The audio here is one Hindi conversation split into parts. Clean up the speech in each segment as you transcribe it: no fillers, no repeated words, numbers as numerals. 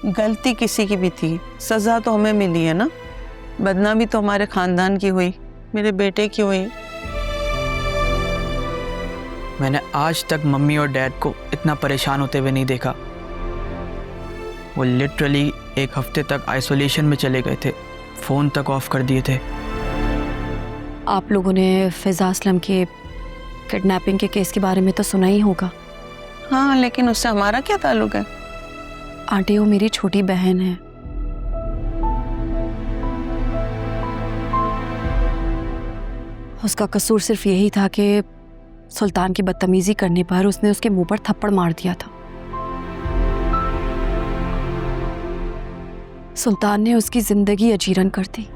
गलती किसी की भी थी, सजा तो हमें मिली है ना। बदनामी तो हमारे खानदान की हुई, मेरे बेटे की हुई। मैंने आज तक मम्मी और डैड को इतना परेशान होते हुए नहीं देखा। वो लिटरली एक हफ्ते तक आइसोलेशन में चले गए थे, फ़ोन तक ऑफ कर दिए थे। आप लोगों ने फिजा असलम के किडनैपिंग के केस के बारे में तो सुना ही होगा। हाँ, लेकिन उससे हमारा क्या ताल्लुक है? आंटी, वो मेरी छोटी बहन है। उसका कसूर सिर्फ यही था कि सुल्तान की बदतमीजी करने पर उसने उसके मुंह पर थप्पड़ मार दिया था। सुल्तान ने उसकी जिंदगी अजीरन कर दी।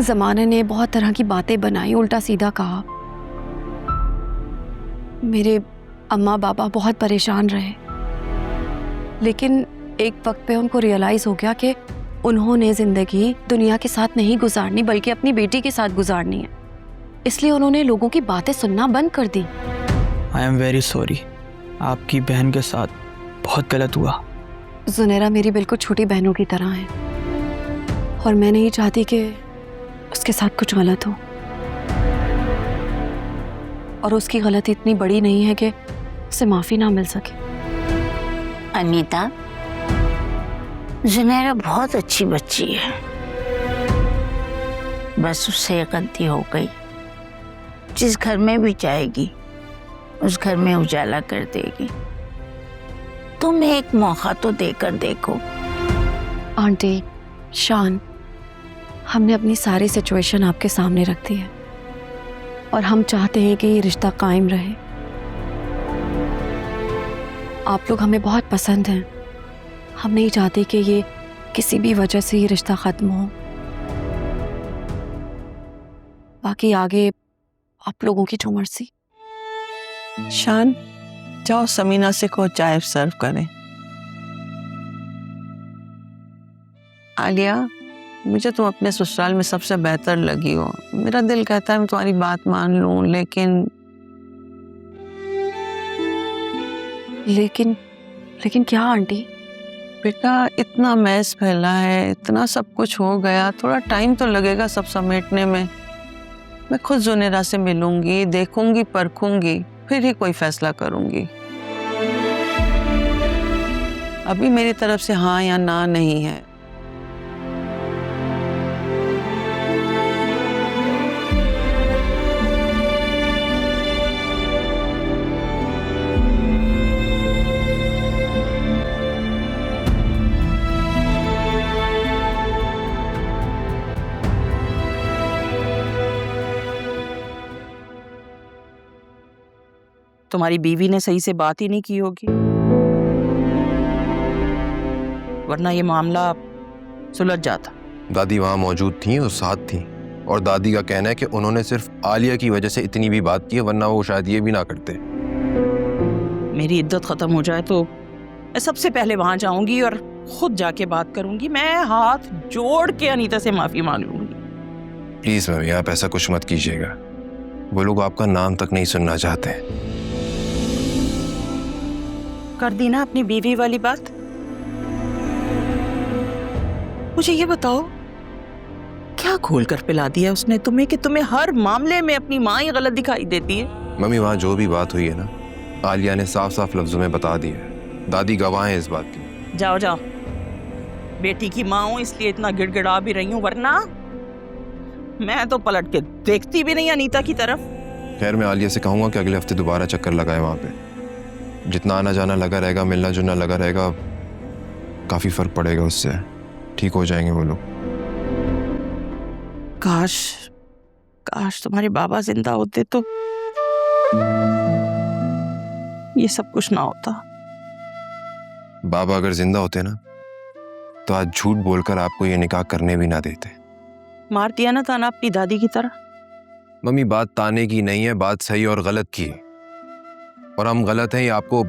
जमाने ने बहुत तरह की बातें बनाई, उल्टा सीधा कहा। मेरे अम्मा बाबा बहुत परेशान रहे, लेकिन एक वक्त पे उनको रियलाइज हो गया कि उन्होंने जिंदगी दुनिया के साथ नहीं गुजारनी बल्कि अपनी बेटी के साथ गुजारनी है। इसलिए उन्होंने लोगों की बातें सुनना बंद कर दी। आई एम वेरी सॉरी, आपकी बहन के साथ बहुत गलत हुआ। जुनैरा मेरी बिल्कुल छोटी बहनों की तरह है और मैं नहीं चाहती कि उसके साथ कुछ गलत हो। और उसकी गलती इतनी बड़ी नहीं है कि उसे माफी ना मिल सके। अनीता, जुनैरा बहुत अच्छी बच्ची है, बस उससे गलती हो गई। जिस घर में भी जाएगी उस घर में उजाला कर देगी। तुम एक मौका तो देकर देखो। आंटी, शान, हमने अपनी सारी सिचुएशन आपके सामने रख दी है और हम चाहते हैं कि ये रिश्ता कायम रहे। आप लोग हमें बहुत पसंद हैं। हम नहीं चाहते कि ये किसी भी वजह से ये रिश्ता खत्म हो। बाकी आगे आप लोगों की जो मर्जी। शान, जाओ समीना से को चाय सर्व करें। आलिया, मुझे तुम अपने ससुराल में सबसे बेहतर लगी हो। मेरा दिल कहता है मैं तुम्हारी बात मान लूं, लेकिन क्या आंटी? बेटा, इतना मैस फैला है, इतना सब कुछ हो गया, थोड़ा टाइम तो लगेगा सब समेटने में। मैं खुद जुनेरा से मिलूंगी, देखूंगी, परखूंगी, फिर ही कोई फैसला करूंगी। अभी मेरी तरफ से हाँ या ना नहीं है। तुम्हारी बीवी ने सही से बात ही नहीं की होगी, वरना ये मामला सुलझ जाता। दादी वहां मौजूद थी और साथ थी, और दादी का कहना है कि उन्होंने सिर्फ आलिया की वजह से इतनी भी बात की है, वरना वो शायद ये भी ना करते। मेरी इद्दत खत्म हो जाए तो मैं सबसे पहले वहां जाऊंगी और खुद जाके बात करूंगी। मैं हाथ जोड़ के अनीता से माफी मांग लूंगी। प्लीज मम्मी, आप ऐसा कुछ मत कीजिएगा। वो लोग आपका नाम तक नहीं सुनना चाहते। कर दी ना अपनी बीवी वाली बात। मुझे ये बताओ, क्या खोल कर पिला दिया उसने तुम्हें कि तुम्हें हर मामले में अपनी माँ ही गलत दिखाई देती है? मम्मी, वहां जो भी बात हुई है ना, आलिया ने साफ साफ लफ्जों में बता दी है। दादी गवाह है इस बात की। जाओ जाओ, बेटी की माँ हूं इसलिए इतना गिड़गिड़ा भी रही हूं, वरना मैं तो पलट के देखती भी नहीं अनीता की तरफ। खैर, मैं आलिया से कहूंगा कि अगले हफ्ते दोबारा चक्कर लगाए वहां पे। जितना आना जाना लगा रहेगा, मिलना जुलना लगा रहेगा, काफी फर्क पड़ेगा उससे। ठीक हो जाएंगे वो लोग। काश काश तुम्हारे बाबा जिंदा होते तो ये सब कुछ ना होता। बाबा अगर जिंदा होते ना, तो आज झूठ बोलकर आपको ये निकाह करने भी ना देते। मार दिया ना ताना अपनी दादी की तरह। मम्मी, बात ताने की नहीं है, बात सही और गलत की है। और हम गलत हैं, ये आपको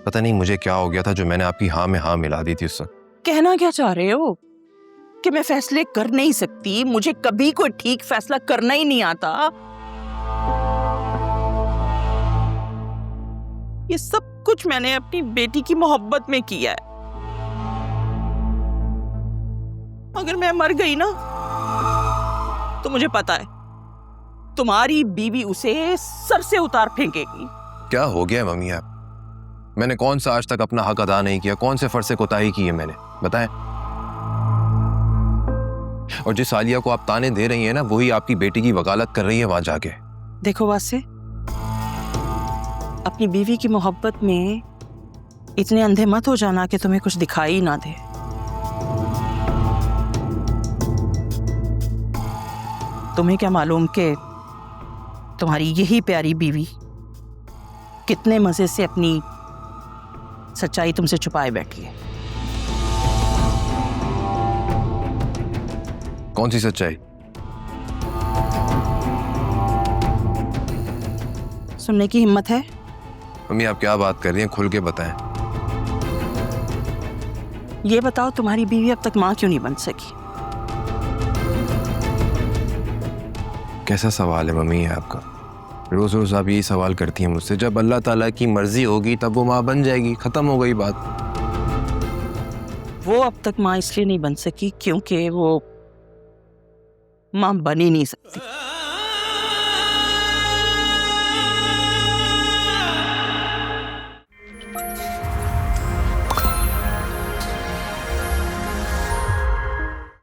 पता नहीं मुझे क्या हो गया था जो मैंने आपकी हाँ में हाँ मिला दी थी उस वक्त। कहना क्या चाह रहे हो कि मैं फैसले कर नहीं सकती? मुझे कभी कोई ठीक फैसला करना ही नहीं आता। ये सब कुछ मैंने अपनी बेटी की मोहब्बत में किया है। अगर मैं मर गई ना तो मुझे पता है तुम्हारी बीवी उसे सर से उतार फेंकेगी। क्या हो गया मम्मी आप? मैंने कौन सा आज तक अपना हक अदा नहीं किया? कौन से फर्ज से कोताही की है मैंने, बताएं? और जिस आलिया को आप ताने दे रही हैं ना, वही आपकी बेटी की वकालत कर रही है वहां जाके। देखो वासे, अपनी बीवी की मोहब्बत में इतने अंधे मत हो जाना कि तुम्हें कुछ दिखाई ना दे। तुम्हें क्या मालूम कि तुम्हारी यही प्यारी बीवी कितने मजे से अपनी सच्चाई तुमसे छुपाए बैठी है। कौन सी सच्चाई? सुनने की हिम्मत है? मम्मी आप क्या बात कर रही हैं? खुल के बताएं। ये बताओ, तुम्हारी बीवी अब तक मां क्यों नहीं बन सकी? कैसा सवाल है मम्मी ये आपका? रोज रोज आप यही सवाल करती हैं मुझसे। जब अल्लाह ताला की मर्जी होगी तब वो माँ बन जाएगी, खत्म हो गई बात। वो अब तक मां इसलिए नहीं बन सकी क्योंकि वो मां बन ही नहीं सकती।